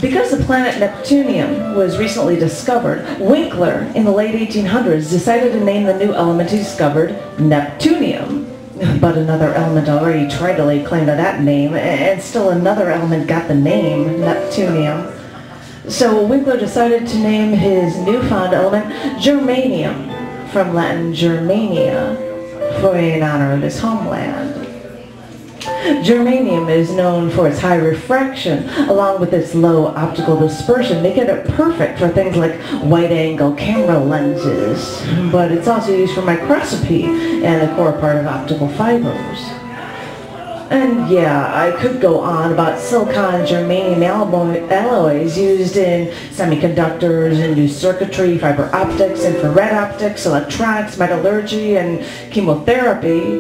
Because the planet Neptunium was recently discovered, Winkler in the late 1800s decided to name the new element he discovered Neptunium. But another element already tried to lay claim to that name, and still another element got the name Neptunium. So Winkler decided to name his newfound element Germanium, from Latin Germania, in honor of his homeland. Germanium is known for its high refraction, along with its low optical dispersion, making it perfect for things like wide-angle camera lenses, but it's also used for microscopy and the core part of optical fibers. And yeah, I could go on about silicon germanium alloys used in semiconductors, induced circuitry, fiber optics, infrared optics, electronics, metallurgy, and chemotherapy.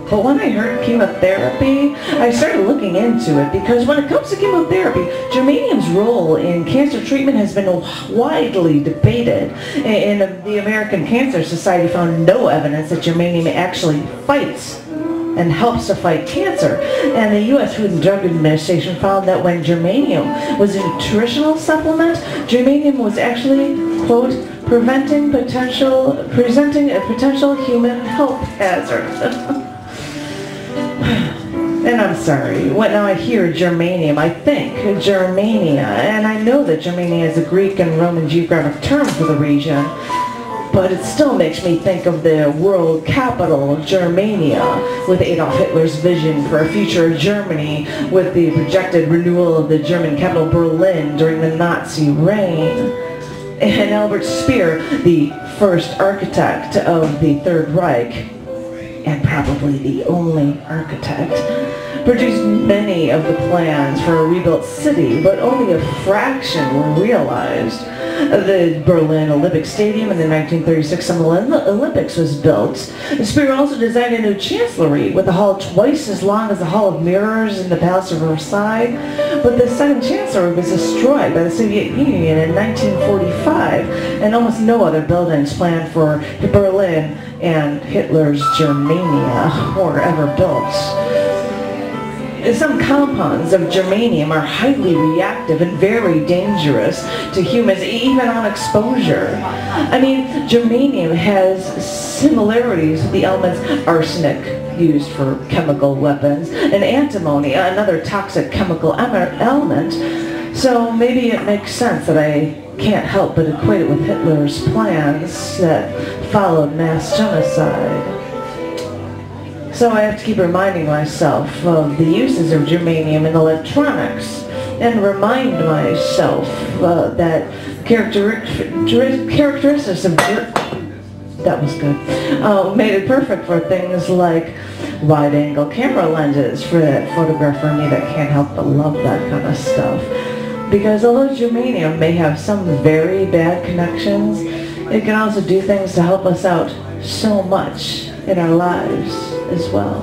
But when I heard chemotherapy, I started looking into it, because when it comes to chemotherapy, germanium's role in cancer treatment has been widely debated. And the American Cancer Society found no evidence that germanium actually fights and helps to fight cancer. And the U.S. Food and Drug Administration found that when germanium was a nutritional supplement, germanium was actually, quote, presenting a potential human health hazard. And I'm sorry, when I hear germanium, I think Germania, and I know that Germania is a Greek and Roman geographic term for the region, but it still makes me think of the world capital, Germania, with Adolf Hitler's vision for a future Germany, with the projected renewal of the German capital Berlin during the Nazi reign. And Albert Speer, the first architect of the Third Reich, and probably the only architect, produced many of the plans for a rebuilt city, but only a fraction were realized. The Berlin Olympic Stadium in the 1936 Summer Olympics was built. Speer also designed a new chancellery with a hall twice as long as the Hall of Mirrors in the Palace of Versailles, but the second chancellery was destroyed by the Soviet Union in 1945, and almost no other buildings planned for Berlin and Hitler's Germania were ever built. Some compounds of germanium are highly reactive and very dangerous to humans, even on exposure. I mean, germanium has similarities with the elements arsenic, used for chemical weapons, and antimony, another toxic chemical element. So maybe it makes sense that I can't help but equate it with Hitler's plans that followed mass genocide. So I have to keep reminding myself of the uses of germanium in electronics, and remind myself that characteristics of that was good, made it perfect for things like wide-angle camera lenses, for that photographer in me that can't help but love that kind of stuff. Because although germanium may have some very bad connections, it can also do things to help us out so much in our lives as well.